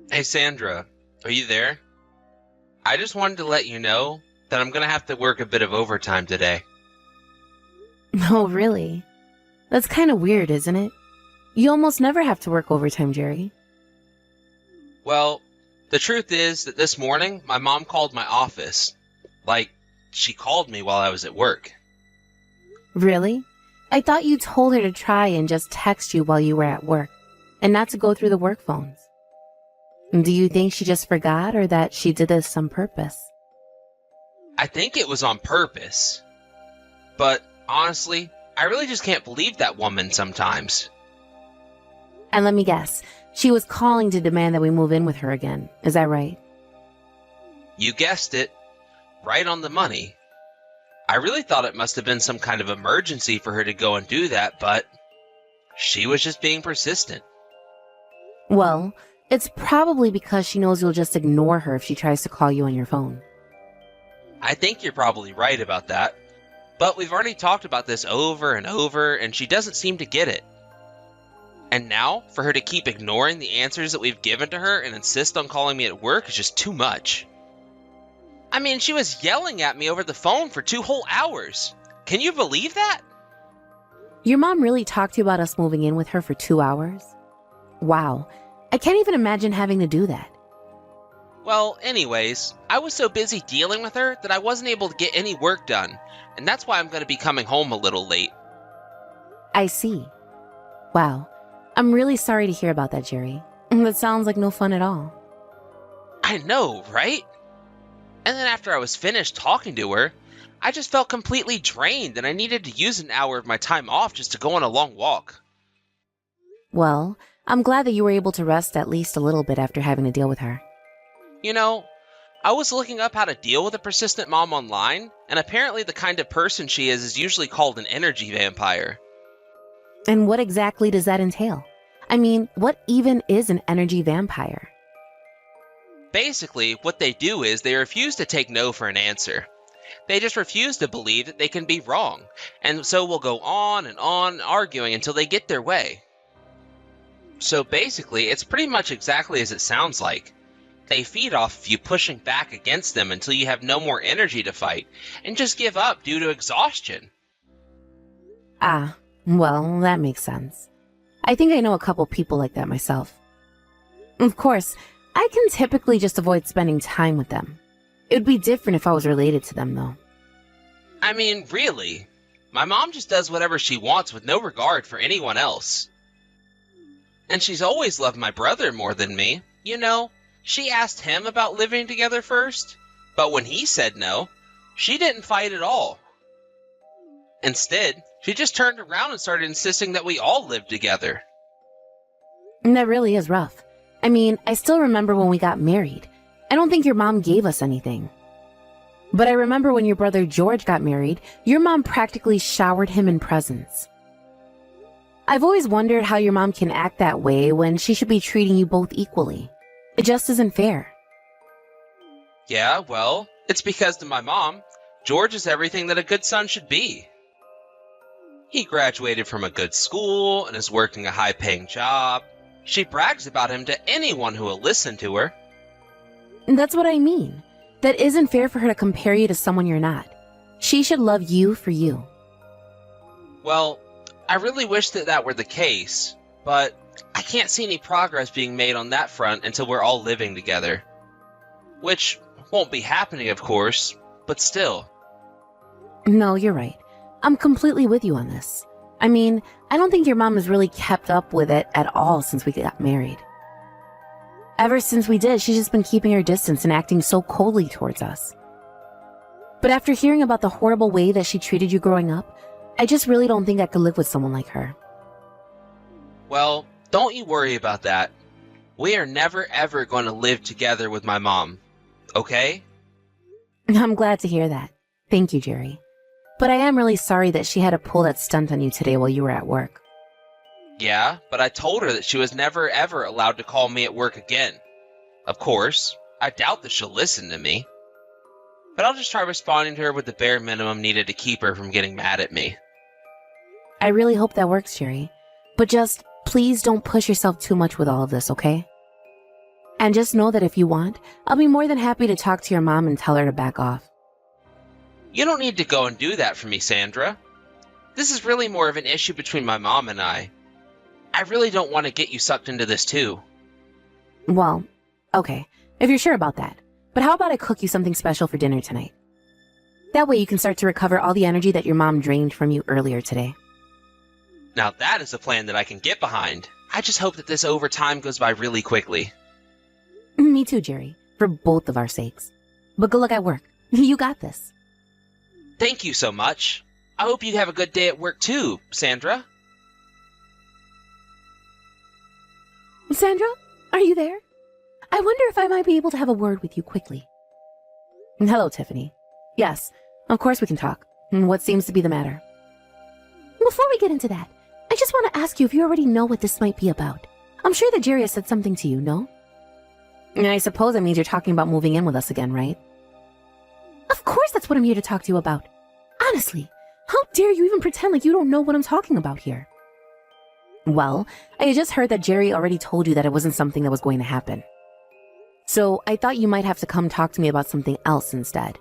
Hey Sandra, are you there? I just wanted to let you know that I'm gonna have to work a bit of overtime today. Oh, really? That's kind of weird, isn't it? You almost never have to work overtime, Jerry. Well, the truth is that this morning my mom called my office. Like, she called me while I was at work. Really? I thought you told her to try and just text you while you were at work, and not to go through the work phones. Do you think she just forgot or that she did this on purpose? I think it was on purpose. But honestly, I really just can't believe that woman sometimes. And let me guess, she was calling to demand that we move in with her again. Is that right? You guessed it, right on the money. I really thought it must have been some kind of emergency for her to go and do that, but she was just being persistent. Well, it's probably because she knows you'll just ignore her if she tries to call you on your phone. I think you're probably right about that. But we've already talked about this over and over, and she doesn't seem to get it. And now, for her to keep ignoring the answers that we've given to her and insist on calling me at work is just too much. I mean, she was yelling at me over the phone for 2 whole hours. Can you believe that? Your mom really talked to you about us moving in with her for 2 hours? Wow, I can't even imagine having to do that. Well, anyways, I was so busy dealing with her that I wasn't able to get any work done, and that's why I'm going to be coming home a little late. I see. Wow, I'm really sorry to hear about that, Jerry. That sounds like no fun at all. I know, right? And then after I was finished talking to her, I just felt completely drained and I needed to use an hour of my time off just to go on a long walk. Well, I'm glad that you were able to rest at least a little bit after having to deal with her. You know, I was looking up how to deal with a persistent mom online, and apparently the kind of person she is usually called an energy vampire. And what exactly does that entail? I mean, what even is an energy vampire? Basically, what they do is they refuse to take no for an answer. They just refuse to believe that they can be wrong, and so will go on and on arguing until they get their way. So basically, it's pretty much exactly as it sounds like. They feed off of you pushing back against them until you have no more energy to fight, and just give up due to exhaustion. Ah, well, that makes sense. I think I know a couple people like that myself. Of course, I can typically just avoid spending time with them. It would be different if I was related to them, though. I mean, really. My mom just does whatever she wants with no regard for anyone else. And she's always loved my brother more than me. You know, she asked him about living together first, but when he said no, she didn't fight at all. Instead, she just turned around and started insisting that we all live together. And that really is rough. I mean, I still remember when we got married. I don't think your mom gave us anything. But I remember when your brother George got married, your mom practically showered him in presents. I've always wondered how your mom can act that way when she should be treating you both equally. It just isn't fair. Yeah, well, it's because to my mom, George is everything that a good son should be. He graduated from a good school and is working a high-paying job. She brags about him to anyone who will listen to her. And that's what I mean. That isn't fair for her to compare you to someone you're not. She should love you for you. Well, I really wish that that were the case, but I can't see any progress being made on that front until we're all living together. Which won't be happening, of course, but still. No, you're right. I'm completely with you on this. I mean, I don't think your mom has really kept up with it at all since we got married. Ever since we did, she's just been keeping her distance and acting so coldly towards us. But after hearing about the horrible way that she treated you growing up, I just really don't think I could live with someone like her. Well, don't you worry about that. We are never ever going to live together with my mom, okay? I'm glad to hear that. Thank you, Jerry. But I am really sorry that she had to pull that stunt on you today while you were at work. Yeah, but I told her that she was never ever allowed to call me at work again. Of course, I doubt that she'll listen to me. But I'll just try responding to her with the bare minimum needed to keep her from getting mad at me. I really hope that works, Jerry. But just, please don't push yourself too much with all of this, okay? And just know that if you want, I'll be more than happy to talk to your mom and tell her to back off. You don't need to go and do that for me, Sandra. This is really more of an issue between my mom and I. I really don't want to get you sucked into this too. Well, okay, if you're sure about that. But how about I cook you something special for dinner tonight? That way you can start to recover all the energy that your mom drained from you earlier today. Now that is a plan that I can get behind. I just hope that this overtime goes by really quickly. Me too, Jerry, for both of our sakes. But good luck at work. You got this. Thank you so much. I hope you have a good day at work too, Sandra. Sandra, are you there? I wonder if I might be able to have a word with you quickly. Hello, Tiffany. Yes, of course we can talk. What seems to be the matter? Before we get into that, I just want to ask you if you already know what this might be about. I'm sure that Jerry has said something to you, no? I suppose that means you're talking about moving in with us again, right? Of course that's what I'm here to talk to you about. Honestly, how dare you even pretend like you don't know what I'm talking about here? Well, I just heard that Jerry already told you that it wasn't something that was going to happen. So I thought you might have to come talk to me about something else instead.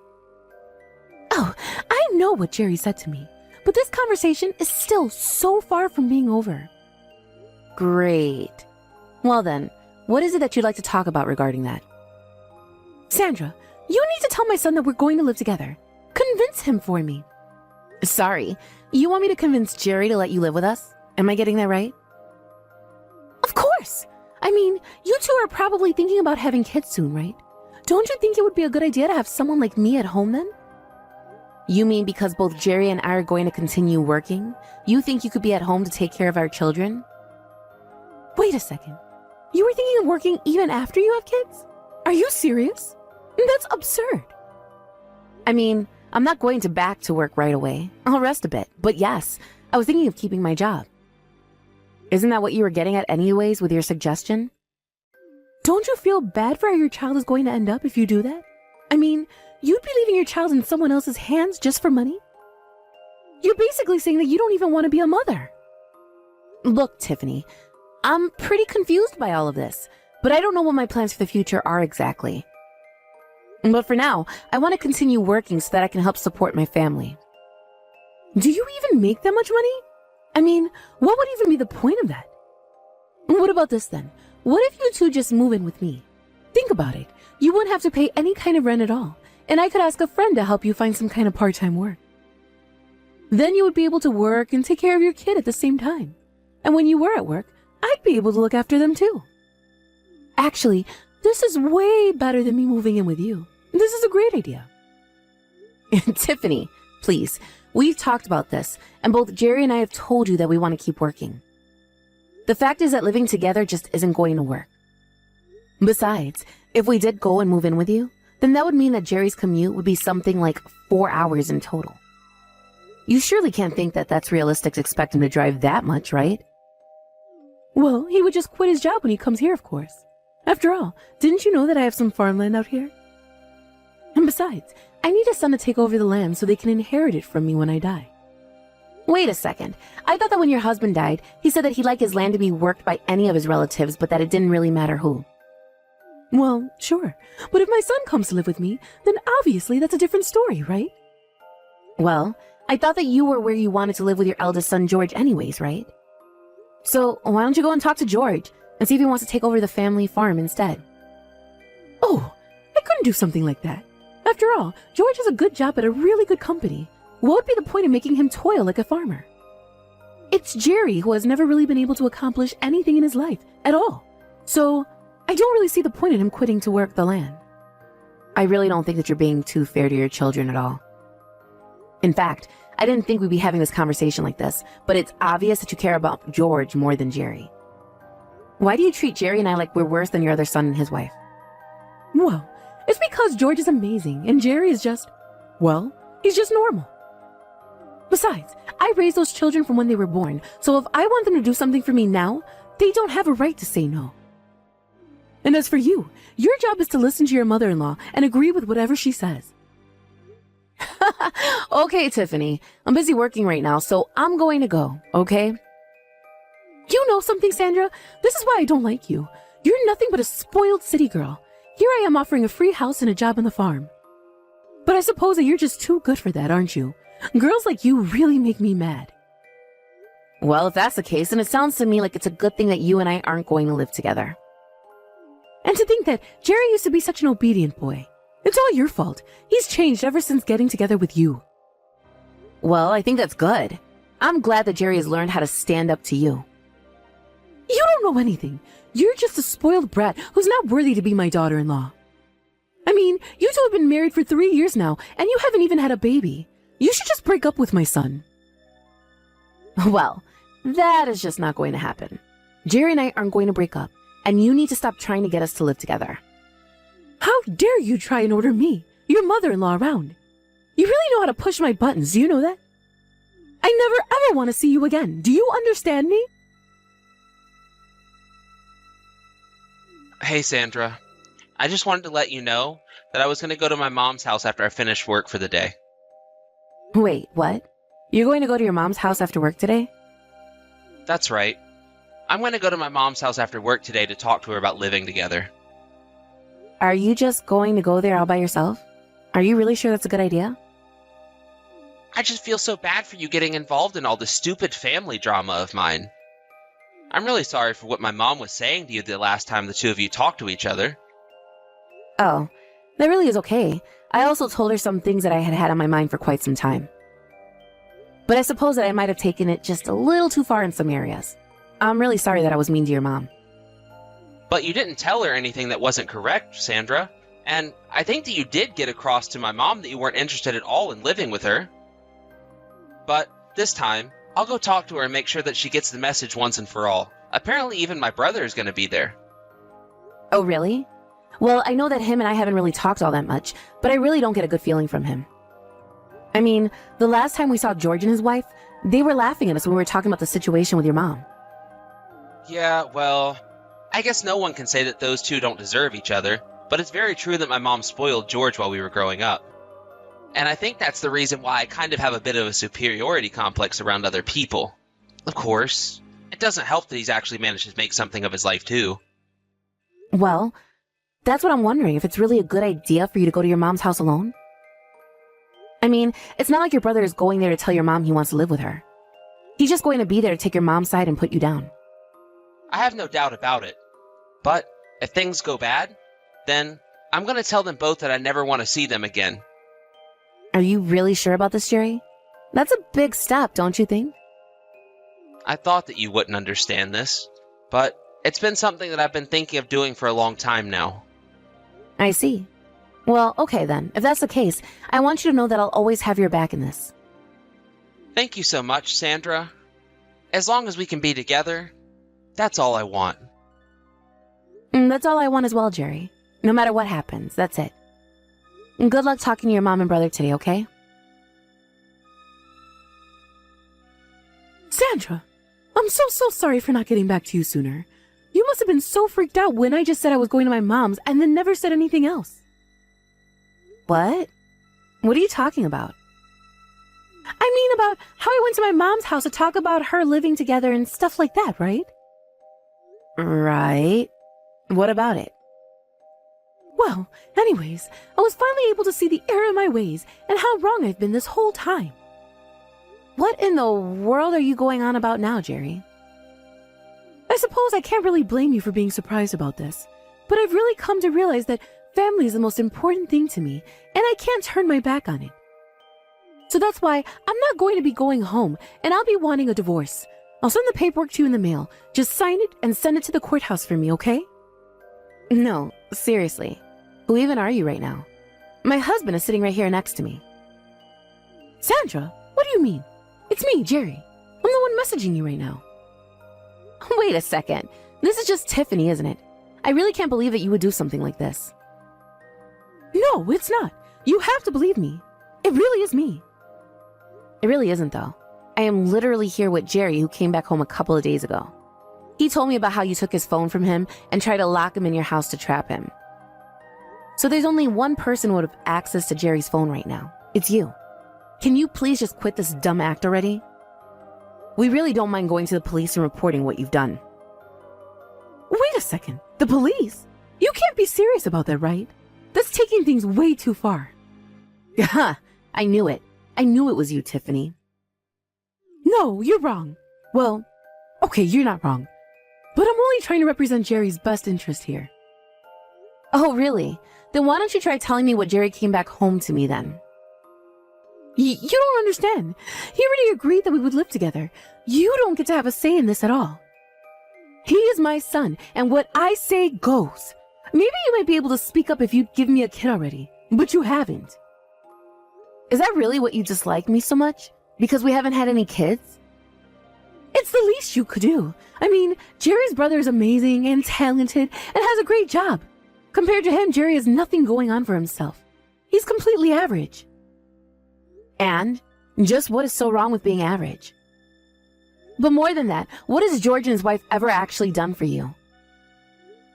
Oh, I know what Jerry said to me, but this conversation is still so far from being over. Great. Well then, what is it that you'd like to talk about regarding that? Sandra, you need to tell my son that we're going to live together. Convince him for me. Sorry, you want me to convince Jerry to let you live with us? Am I getting that right? Of course! I mean, you two are probably thinking about having kids soon, right? Don't you think it would be a good idea to have someone like me at home then? You mean because both Jerry and I are going to continue working, you think you could be at home to take care of our children? Wait a second. You were thinking of working even after you have kids? Are you serious? That's absurd. I mean, I'm not going to back to work right away. I'll rest a bit. But yes, I was thinking of keeping my job. Isn't that what you were getting at anyways with your suggestion? Don't you feel bad for how your child is going to end up if you do that? I mean, you'd be leaving your child in someone else's hands just for money? You're basically saying that you don't even want to be a mother. Look, Tiffany, I'm pretty confused by all of this, but I don't know what my plans for the future are exactly. But for now, I want to continue working so that I can help support my family. Do you even make that much money? I mean, what would even be the point of that? What about this then? What if you two just move in with me? Think about it. You wouldn't have to pay any kind of rent at all, and I could ask a friend to help you find some kind of part-time work. Then you would be able to work and take care of your kid at the same time. And when you were at work, I'd be able to look after them too. Actually, this is way better than me moving in with you. This is a great idea. Tiffany, please. We've talked about this, and both Jerry and I have told you that we want to keep working. The fact is that living together just isn't going to work. Besides, if we did go and move in with you, then that would mean that Jerry's commute would be something like 4 hours in total. You surely can't think that that's realistic to expect him to drive that much, right? Well, he would just quit his job when he comes here, of course. After all, didn't you know that I have some farmland out here? And besides, I need a son to take over the land so they can inherit it from me when I die. Wait a second. I thought that when your husband died, he said that he'd like his land to be worked by any of his relatives, but that it didn't really matter who. Well, sure. But if my son comes to live with me, then obviously that's a different story, right? Well, I thought that you were where you wanted to live with your eldest son, George, anyways, right? So why don't you go and talk to George and see if he wants to take over the family farm instead? Oh, I couldn't do something like that. After all, George has a good job at a really good company. What would be the point of making him toil like a farmer? It's Jerry who has never really been able to accomplish anything in his life at all. So I don't really see the point in him quitting to work the land. I really don't think that you're being too fair to your children at all. In fact, I didn't think we'd be having this conversation like this, but it's obvious that you care about George more than Jerry. Why do you treat Jerry and I like we're worse than your other son and his wife? Well, it's because George is amazing and Jerry is just, well, he's just normal. Besides, I raised those children from when they were born, so if I want them to do something for me now, they don't have a right to say no. And as for you, your job is to listen to your mother-in-law and agree with whatever she says. Okay, Tiffany, I'm busy working right now, so I'm going to go, okay? You know something, Sandra? This is why I don't like you. You're nothing but a spoiled city girl. Here I am offering a free house and a job on the farm. But I suppose that you're just too good for that, aren't you? Girls like you really make me mad. Well, if that's the case, then it sounds to me like it's a good thing that you and I aren't going to live together. And to think that Jerry used to be such an obedient boy. It's all your fault. He's changed ever since getting together with you. Well, I think that's good. I'm glad that Jerry has learned how to stand up to you. You don't know anything. You're just a spoiled brat who's not worthy to be my daughter-in-law. I mean, you two have been married for 3 years now, and you haven't even had a baby. You should just break up with my son. Well, that is just not going to happen. Jerry and I aren't going to break up, and you need to stop trying to get us to live together. How dare you try and order me, your mother-in-law, around? You really know how to push my buttons, do you know that? I never ever want to see you again. Do you understand me? Hey, Sandra. I just wanted to let you know that I was going to go to my mom's house after I finished work for the day. Wait, what? You're going to go to your mom's house after work today? That's right. I'm going to go to my mom's house after work today to talk to her about living together. Are you just going to go there all by yourself? Are you really sure that's a good idea? I just feel so bad for you getting involved in all this stupid family drama of mine. I'm really sorry for what my mom was saying to you the last time the two of you talked to each other. Oh, that really is okay. I also told her some things that I had had on my mind for quite some time. But I suppose that I might have taken it just a little too far in some areas. I'm really sorry that I was mean to your mom. But you didn't tell her anything that wasn't correct, Sandra. And I think that you did get across to my mom that you weren't interested at all in living with her. But this time, I'll go talk to her and make sure that she gets the message once and for all. Apparently even my brother is going to be there. Oh, really? Well, I know that him and I haven't really talked all that much, but I really don't get a good feeling from him. I mean, the last time we saw George and his wife, they were laughing at us when we were talking about the situation with your mom. Yeah, well, I guess no one can say that those two don't deserve each other, but it's very true that my mom spoiled George while we were growing up. And I think that's the reason why I kind of have a bit of a superiority complex around other people. Of course, it doesn't help that he's actually managed to make something of his life too. Well, that's what I'm wondering, if it's really a good idea for you to go to your mom's house alone. I mean, it's not like your brother is going there to tell your mom he wants to live with her. He's just going to be there to take your mom's side and put you down. I have no doubt about it. But if things go bad, then I'm going to tell them both that I never want to see them again. Are you really sure about this, Jerry? That's a big step, don't you think? I thought that you wouldn't understand this, but it's been something that I've been thinking of doing for a long time now. I see. Well, okay then. If that's the case, I want you to know that I'll always have your back in this. Thank you so much, Sandra. As long as we can be together, that's all I want. That's all I want as well, Jerry. No matter what happens, that's it. And good luck talking to your mom and brother today, okay? Sandra, I'm so sorry for not getting back to you sooner. You must have been so freaked out when I just said I was going to my mom's and then never said anything else. What? What are you talking about? I mean about how I went to my mom's house to talk about her living together and stuff like that, right? Right. What about it? Well, anyways, I was finally able to see the error of my ways and how wrong I've been this whole time. What in the world are you going on about now, Jerry? I suppose I can't really blame you for being surprised about this, but I've really come to realize that family is the most important thing to me, and I can't turn my back on it. So that's why I'm not going to be going home, and I'll be wanting a divorce. I'll send the paperwork to you in the mail. Just sign it and send it to the courthouse for me, okay? No, seriously. Who even are you right now? My husband is sitting right here next to me. Sandra, what do you mean? It's me, Jerry. I'm the one messaging you right now. Wait a second. This is just Tiffany, isn't it? I really can't believe that you would do something like this. No, it's not. You have to believe me. It really is me. It really isn't, though. I am literally here with Jerry, who came back home a couple of days ago. He told me about how you took his phone from him and tried to lock him in your house to trap him. So there's only one person who would have access to Jerry's phone right now. It's you. Can you please just quit this dumb act already? We really don't mind going to the police and reporting what you've done. Wait a second. The police? You can't be serious about that, right? That's taking things way too far. Ha! I knew it. I knew it was you, Tiffany. No, you're wrong. Well, okay, you're not wrong. But I'm only trying to represent Jerry's best interest here. Oh, really? Then why don't you try telling me what Jerry came back home to me then? You don't understand. He already agreed that we would live together. You don't get to have a say in this at all. He is my son, and what I say goes. Maybe you might be able to speak up if you'd give me a kid already, but you haven't. Is that really what you dislike me so much? Because we haven't had any kids? It's the least you could do. I mean, Jerry's brother is amazing and talented and has a great job. Compared to him, Jerry has nothing going on for himself. He's completely average. And just what is so wrong with being average? But more than that, what has George and his wife ever actually done for you?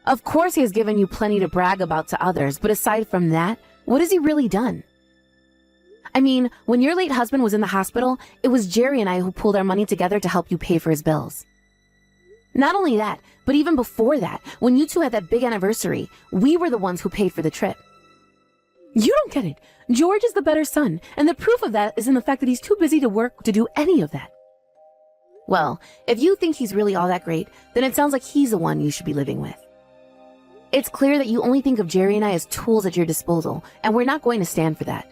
Of course he has given you plenty to brag about to others, but aside from that, what has he really done? I mean, when your late husband was in the hospital, it was Jerry and I who pulled our money together to help you pay for his bills. Not only that, but even before that, when you two had that big anniversary, we were the ones who paid for the trip. You don't get it. George is the better son, and the proof of that is in the fact that he's too busy to work to do any of that. Well, if you think he's really all that great, then it sounds like he's the one you should be living with. It's clear that you only think of Jerry and I as tools at your disposal, and we're not going to stand for that.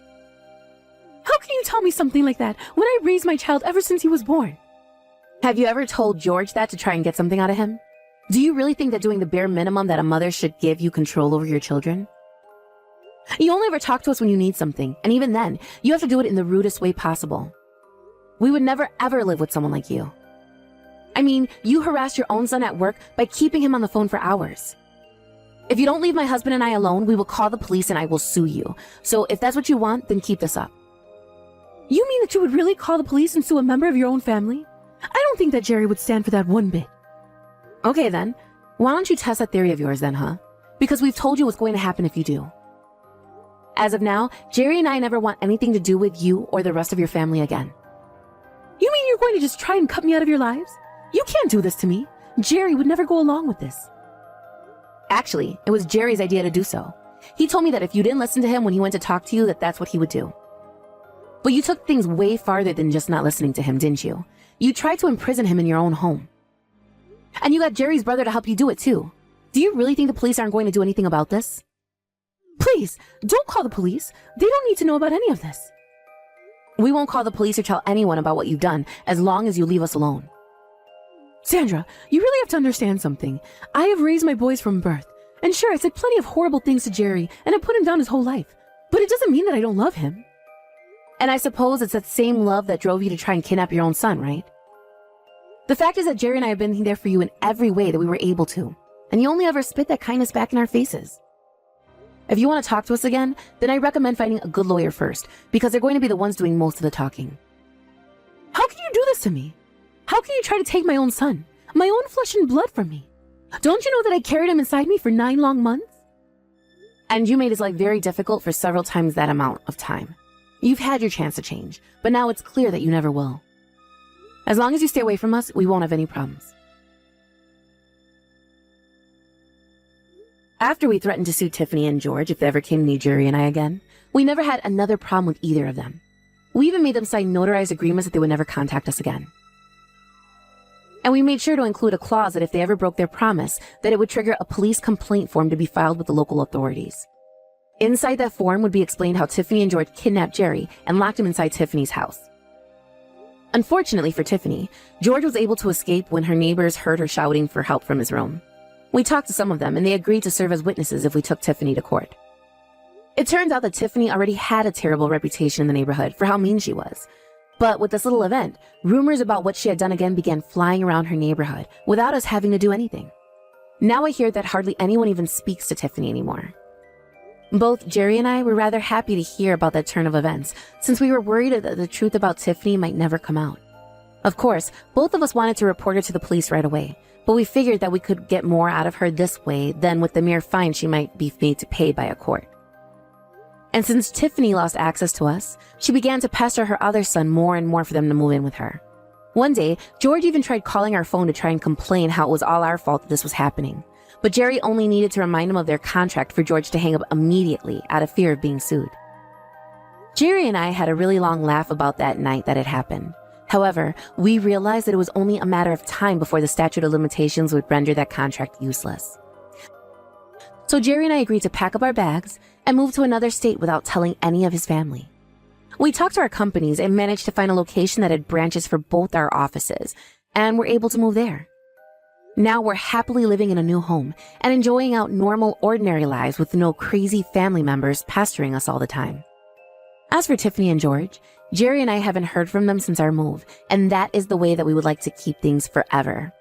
How can you tell me something like that when I raised my child ever since he was born? Have you ever told George that to try and get something out of him? Do you really think that doing the bare minimum that a mother should give you control over your children? You only ever talk to us when you need something, and even then, you have to do it in the rudest way possible. We would never ever live with someone like you. I mean, you harass your own son at work by keeping him on the phone for hours. If you don't leave my husband and I alone, we will call the police and I will sue you. So if that's what you want, then keep this up. You mean that you would really call the police and sue a member of your own family? I don't think that Jerry would stand for that one bit. Okay then, why don't you test that theory of yours then, huh? Because we've told you what's going to happen if you do. As of now, Jerry and I never want anything to do with you or the rest of your family again. You mean you're going to just try and cut me out of your lives? You can't do this to me. Jerry would never go along with this. Actually, it was Jerry's idea to do so. He told me that if you didn't listen to him when he went to talk to you, that's what he would do. But you took things way farther than just not listening to him, didn't you? You tried to imprison him in your own home. And you got Jerry's brother to help you do it too. Do you really think the police aren't going to do anything about this? Please, don't call the police. They don't need to know about any of this. We won't call the police or tell anyone about what you've done as long as you leave us alone. Sandra, you really have to understand something. I have raised my boys from birth. And sure, I said plenty of horrible things to Jerry, and I put him down his whole life. But it doesn't mean that I don't love him. And I suppose it's that same love that drove you to try and kidnap your own son, right? The fact is that Jerry and I have been there for you in every way that we were able to. And you only ever spit that kindness back in our faces. If you want to talk to us again, then I recommend finding a good lawyer first, because they're going to be the ones doing most of the talking. How can you do this to me? How can you try to take my own son, my own flesh and blood from me? Don't you know that I carried him inside me for 9 long months? And you made his life very difficult for several times that amount of time. You've had your chance to change, but now it's clear that you never will. As long as you stay away from us, we won't have any problems. After we threatened to sue Tiffany and George if they ever came to need Jerry and I again, we never had another problem with either of them. We even made them sign notarized agreements that they would never contact us again. And we made sure to include a clause that if they ever broke their promise, that it would trigger a police complaint form to be filed with the local authorities. Inside that form would be explained how Tiffany and George kidnapped Jerry and locked him inside Tiffany's house. Unfortunately for Tiffany, George was able to escape when her neighbors heard her shouting for help from his room. We talked to some of them and they agreed to serve as witnesses if we took Tiffany to court. It turns out that Tiffany already had a terrible reputation in the neighborhood for how mean she was. But with this little event, rumors about what she had done again began flying around her neighborhood without us having to do anything. Now I hear that hardly anyone even speaks to Tiffany anymore. Both Jerry and I were rather happy to hear about that turn of events, since we were worried that the truth about Tiffany might never come out. Of course, both of us wanted to report her to the police right away, but we figured that we could get more out of her this way than with the mere fine she might be made to pay by a court. And since Tiffany lost access to us, she began to pester her other son more and more for them to move in with her. One day, George even tried calling our phone to try and complain how it was all our fault that this was happening. But Jerry only needed to remind him of their contract for George to hang up immediately out of fear of being sued. Jerry and I had a really long laugh about that night that it happened. However, we realized that it was only a matter of time before the statute of limitations would render that contract useless. So Jerry and I agreed to pack up our bags and move to another state without telling any of his family. We talked to our companies and managed to find a location that had branches for both our offices, and were able to move there. Now we're happily living in a new home and enjoying out normal, ordinary lives with no crazy family members pestering us all the time. As for Tiffany and George, Jerry and I haven't heard from them since our move, and that is the way that we would like to keep things forever.